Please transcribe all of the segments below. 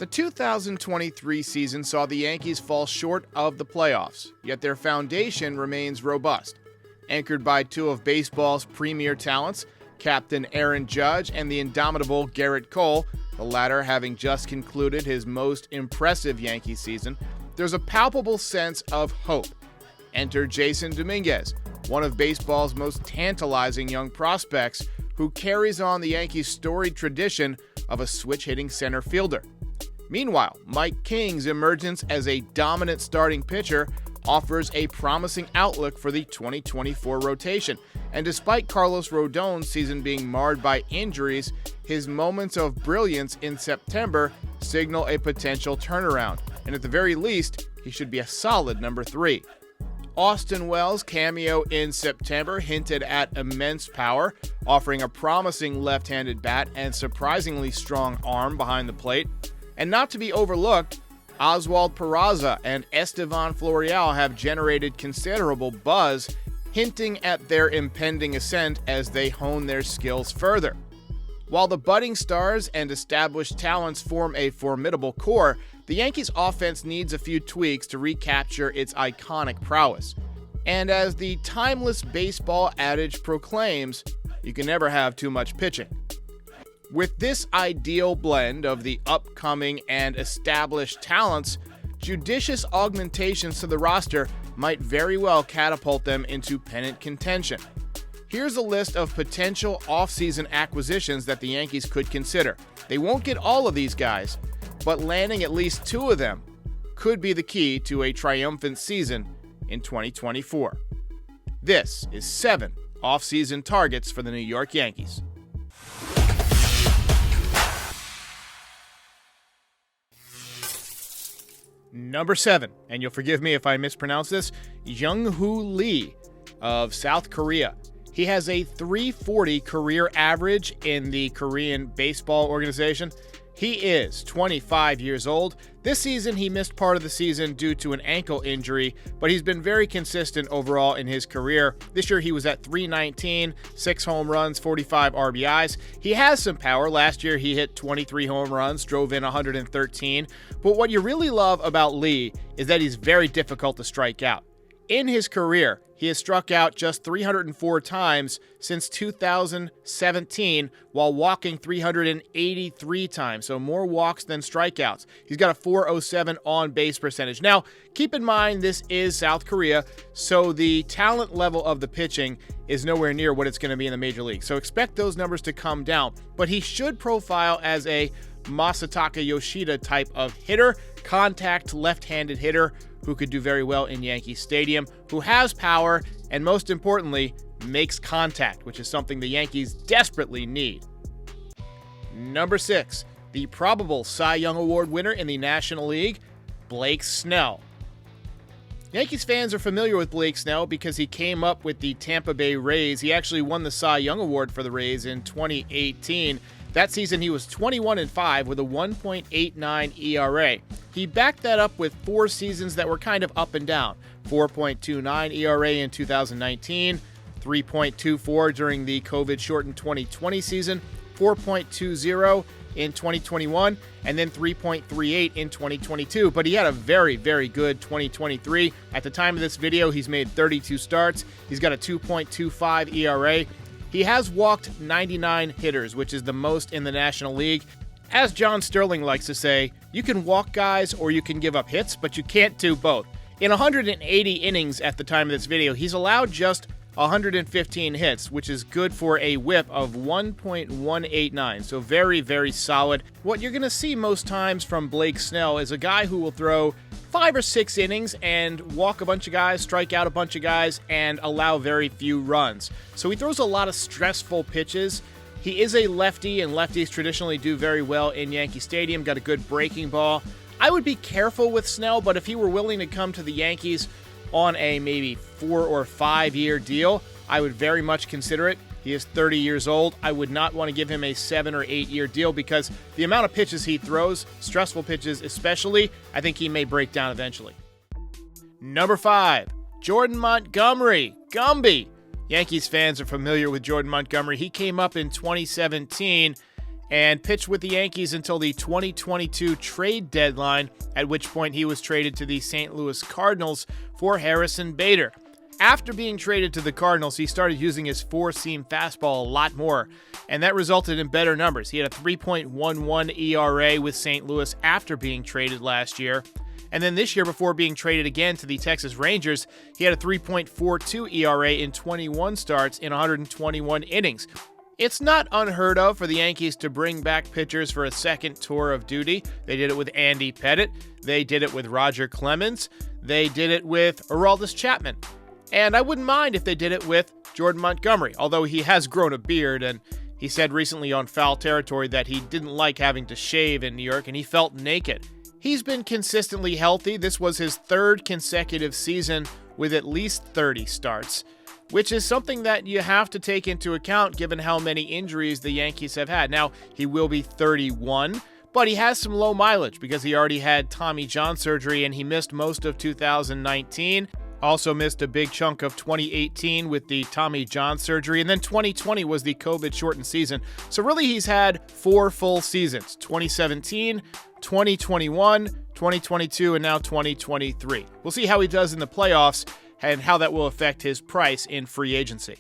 The 2023 season saw the Yankees fall short of the playoffs, yet their foundation remains robust. Anchored by two of baseball's premier talents, Captain Aaron Judge and the indomitable Gerrit Cole, the latter having just concluded his most impressive Yankee season, there's a palpable sense of hope. Enter Jasson Dominguez, one of baseball's most tantalizing young prospects, who carries on the Yankees' storied tradition of a switch-hitting center fielder. Meanwhile, Mike King's emergence as a dominant starting pitcher offers a promising outlook for the 2024 rotation. And despite Carlos Rodon's season being marred by injuries, his moments of brilliance in September signal a potential turnaround. And at the very least, he should be a solid number 3. Austin Wells' cameo in September hinted at immense power, offering a promising left-handed bat and surprisingly strong arm behind the plate. And not to be overlooked, Oswald Peraza and Estevan Florial have generated considerable buzz, hinting at their impending ascent as they hone their skills further. While the budding stars and established talents form a formidable core, the Yankees' offense needs a few tweaks to recapture its iconic prowess. And as the timeless baseball adage proclaims, you can never have too much pitching. With this ideal blend of the upcoming and established talents, judicious augmentations to the roster might very well catapult them into pennant contention. Here's a list of potential offseason acquisitions that the Yankees could consider. They won't get all of these guys, but landing at least 2 of them could be the key to a triumphant season in 2024. This is 7 offseason targets for the New York Yankees. Number 7, and you'll forgive me if I mispronounce this, Jung Hoo Lee of South Korea. He has a .340 career average in the Korean baseball organization. He is 25 years old. This season, he missed part of the season due to an ankle injury, but he's been very consistent overall in his career. This year, he was at .319, 6 home runs, 45 RBIs. He has some power. Last year, he hit 23 home runs, drove in 113. But what you really love about Lee is that he's very difficult to strike out. In his career, he has struck out just 304 times since 2017 while walking 383 times, so more walks than strikeouts. He's got a .407 on-base percentage. Now, keep in mind this is South Korea, so the talent level of the pitching is nowhere near what it's going to be in the major league. So expect those numbers to come down, but he should profile as a Masataka Yoshida type of hitter, contact left-handed hitter who could do very well in Yankee Stadium, who has power, and most importantly, makes contact, which is something the Yankees desperately need. Number 6, the probable Cy Young Award winner in the National League, Blake Snell. Yankees fans are familiar with Blake Snell because he came up with the Tampa Bay Rays. He actually won the Cy Young Award for the Rays in 2018. That season, he was 21-5 with a 1.89 ERA. He backed that up with 4 seasons that were kind of up and down. 4.29 ERA in 2019, 3.24 during the COVID-shortened 2020 season, 4.20 in 2021, and then 3.38 in 2022. But he had a very, very good 2023. At the time of this video, he's made 32 starts. He's got a 2.25 ERA. He has walked 99 hitters, which is the most in the National League. As John Sterling likes to say, you can walk guys or you can give up hits, but you can't do both. In 180 innings at the time of this video, he's allowed just 115 hits, which is good for a whip of 1.189, so very, very solid. What you're going to see most times from Blake Snell is a guy who will throw 5 or 6 innings and walk a bunch of guys, strike out a bunch of guys, and allow very few runs. So he throws a lot of stressful pitches. He is a lefty, and lefties traditionally do very well in Yankee Stadium, got a good breaking ball. I would be careful with Snell, but if he were willing to come to the Yankees on a maybe 4 or 5 year deal, I would very much consider it. He is 30 years old. I would not want to give him a 7 or 8 year deal because the amount of pitches he throws, stressful pitches especially, I think he may break down eventually. Number 5, Jordan Montgomery, Gumby. Yankees fans are familiar with Jordan Montgomery. He came up in 2017 and pitched with the Yankees until the 2022 trade deadline, at which point he was traded to the St. Louis Cardinals for Harrison Bader. After being traded to the Cardinals, he started using his four-seam fastball a lot more, and that resulted in better numbers. He had a 3.11 ERA with St. Louis after being traded last year. And then this year, before being traded again to the Texas Rangers, he had a 3.42 ERA in 21 starts in 121 innings. It's not unheard of for the Yankees to bring back pitchers for a second tour of duty. They did it with Andy Pettitte. They did it with Roger Clemens. They did it with Aroldis Chapman. And I wouldn't mind if they did it with Jordan Montgomery, although he has grown a beard, and he said recently on Foul Territory that he didn't like having to shave in New York, and he felt naked. He's been consistently healthy. This was his third consecutive season with at least 30 starts, which is something that you have to take into account given how many injuries the Yankees have had. Now, he will be 31, but he has some low mileage because he already had Tommy John surgery and he missed most of 2019. Also missed a big chunk of 2018 with the Tommy John surgery, and then 2020 was the COVID-shortened season. So really he's had 4 full seasons, 2017, 2021, 2022, and now 2023. We'll see how he does in the playoffs and how that will affect his price in free agency.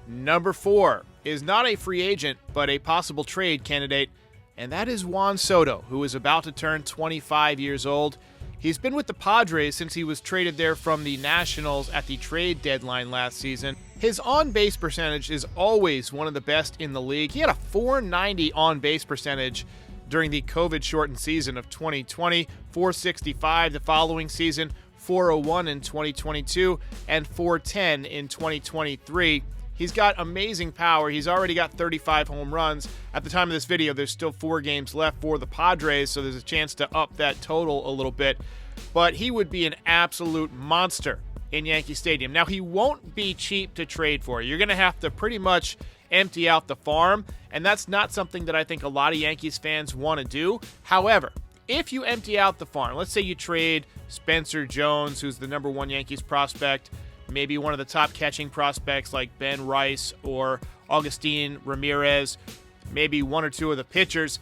Number 4 is not a free agent, but a possible trade candidate, and that is Juan Soto, who is about to turn 25 years old. He's been with the Padres since he was traded there from the Nationals at the trade deadline last season. His on-base percentage is always one of the best in the league. He had a .490 on-base percentage during the COVID-shortened season of 2020, .465 the following season, .401 in 2022, and .410 in 2023. He's got amazing power. He's already got 35 home runs. At the time of this video, there's still 4 games left for the Padres, so there's a chance to up that total a little bit. But he would be an absolute monster in Yankee Stadium. Now, he won't be cheap to trade for. You're going to have to pretty much empty out the farm, and that's not something that I think a lot of Yankees fans want to do. However, if you empty out the farm, let's say you trade Spencer Jones, who's the number 1 Yankees prospect, maybe one of the top catching prospects like Ben Rice or Agustin Ramirez, maybe 1 or 2 of the pitchers,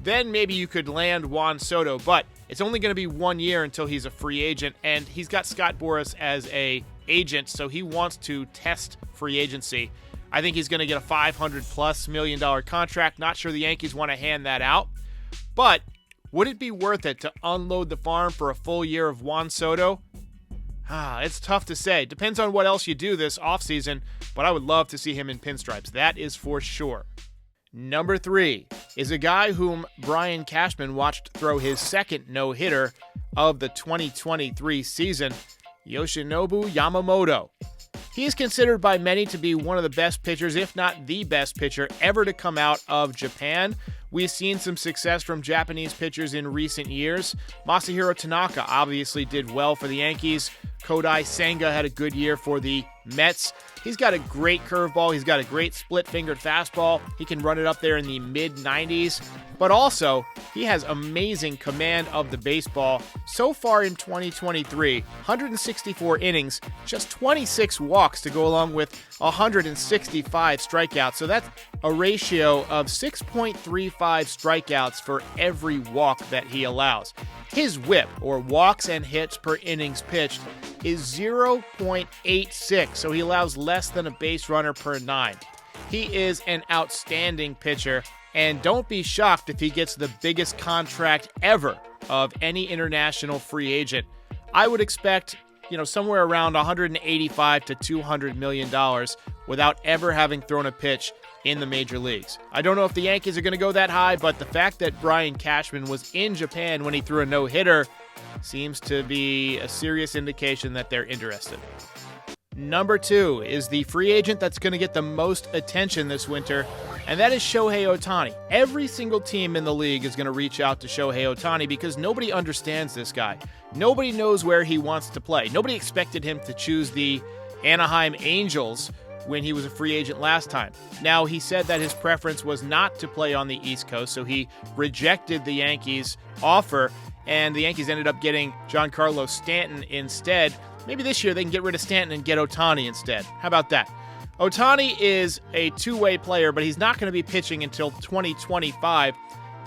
then maybe you could land Juan Soto. But it's only going to be 1 year until he's a free agent, and he's got Scott Boras as a agent, so he wants to test free agency. I think he's going to get a $500+ million contract. Not sure the Yankees want to hand that out, but would it be worth it to unload the farm for a full year of Juan Soto? It's tough to say. Depends on what else you do this offseason, but I would love to see him in pinstripes. That is for sure. Number 3 is a guy whom Brian Cashman watched throw his second no-hitter of the 2023 season, Yoshinobu Yamamoto. He is considered by many to be one of the best pitchers, if not the best pitcher, ever to come out of Japan. We've seen some success from Japanese pitchers in recent years. Masahiro Tanaka obviously did well for the Yankees. Kodai Senga had a good year for the Mets. He's got a great curveball. He's got a great split-fingered fastball. He can run it up there in the mid-90s. But also, he has amazing command of the baseball. So far in 2023, 164 innings, just 26 walks to go along with 165 strikeouts. So that's a ratio of 6.35 strikeouts for every walk that he allows. His whip, or walks and hits per innings pitched, is 0.86, so he allows less than a base runner per 9. He is an outstanding pitcher, and don't be shocked if he gets the biggest contract ever of any international free agent. I would expect, somewhere around $185 to $200 million without ever having thrown a pitch in the major leagues. I don't know if the Yankees are going to go that high, but the fact that Brian Cashman was in Japan when he threw a no-hitter seems to be a serious indication that they're interested. Number 2 is the free agent that's going to get the most attention this winter, and that is Shohei Ohtani. Every single team in the league is going to reach out to Shohei Ohtani because nobody understands this guy. Nobody knows where he wants to play. Nobody expected him to choose the Anaheim Angels when he was a free agent last time. Now, he said that his preference was not to play on the East Coast, so he rejected the Yankees' offer, and the Yankees ended up getting Giancarlo Stanton instead. Maybe this year they can get rid of Stanton and get Ohtani instead. How about that? Ohtani is a two-way player, but he's not going to be pitching until 2025.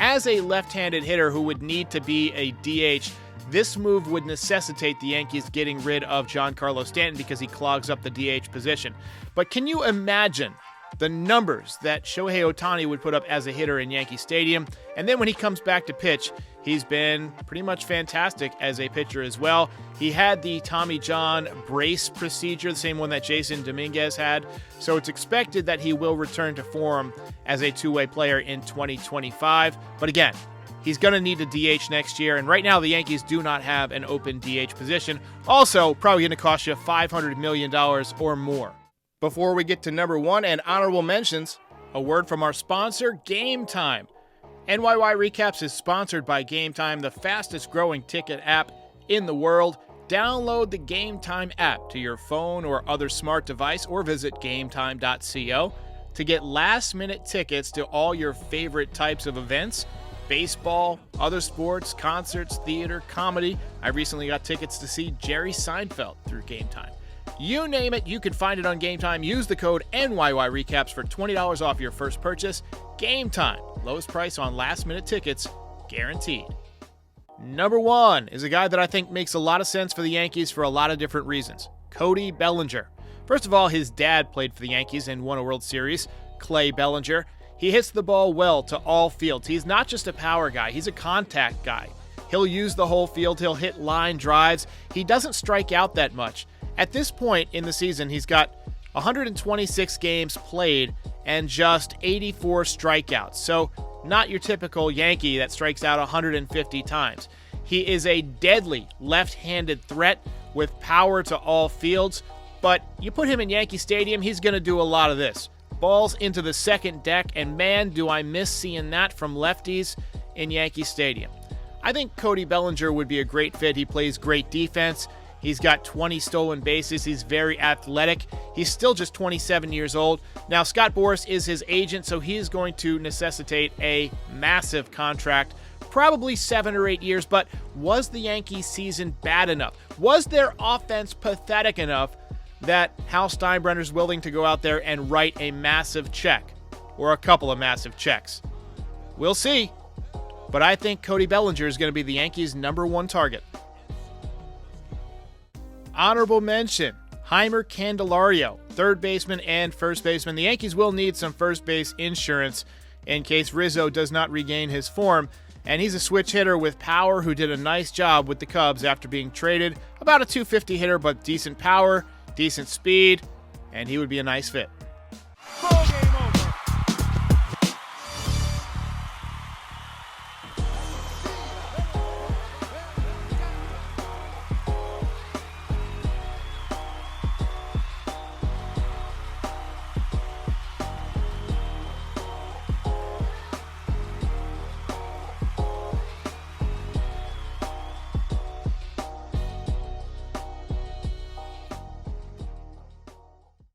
As a left-handed hitter who would need to be a DH, this move would necessitate the Yankees getting rid of Giancarlo Stanton because he clogs up the DH position. But can you imagine the numbers that Shohei Ohtani would put up as a hitter in Yankee Stadium? And then when he comes back to pitch, he's been pretty much fantastic as a pitcher as well. He had the Tommy John brace procedure, the same one that Jasson Dominguez had. So it's expected that he will return to form as a two-way player in 2025. But again, he's going to need a DH next year, and right now the Yankees do not have an open DH position. Also, probably going to cost you $500 million or more. Before we get to number one and honorable mentions, a word from our sponsor, Gametime. NYY Recaps is sponsored by Gametime, the fastest growing ticket app in the world. Download the Gametime app to your phone or other smart device, or visit gametime.co to get last-minute tickets to all your favorite types of events: baseball, other sports, concerts, theater, comedy. I recently got tickets to see Jerry Seinfeld through Gametime. You name it, you can find it on Gametime. Use the code NYYRecaps for $20 off your first purchase. Gametime, lowest price on last-minute tickets, guaranteed. Number one is a guy that I think makes a lot of sense for the Yankees for a lot of different reasons: Cody Bellinger. First of all, his dad played for the Yankees and won a World Series, Clay Bellinger. He hits the ball well to all fields. He's not just a power guy, he's a contact guy. He'll use the whole field, he'll hit line drives. He doesn't strike out that much. At this point in the season, he's got 126 games played and just 84 strikeouts. So not your typical Yankee that strikes out 150 times. He is a deadly left-handed threat with power to all fields, but you put him in Yankee Stadium, he's going to do a lot of this. Balls into the second deck, and man, do I miss seeing that from lefties in Yankee Stadium. I think Cody Bellinger would be a great fit. He plays great defense. He's got 20 stolen bases. He's very athletic. He's still just 27 years old. Now, Scott Boras is his agent, so he is going to necessitate a massive contract, probably 7 or 8 years. But was the Yankees season bad enough? Was their offense pathetic enough that Hal Steinbrenner's willing to go out there and write a massive check, or a couple of massive checks? We'll see. But I think Cody Bellinger is going to be the Yankees' number one target. Honorable mention, Heimer Candelario, third baseman and first baseman. The Yankees will need some first base insurance in case Rizzo does not regain his form, and he's a switch hitter with power who did a nice job with the Cubs after being traded. About a .250 hitter, but decent power, decent speed, and he would be a nice fit.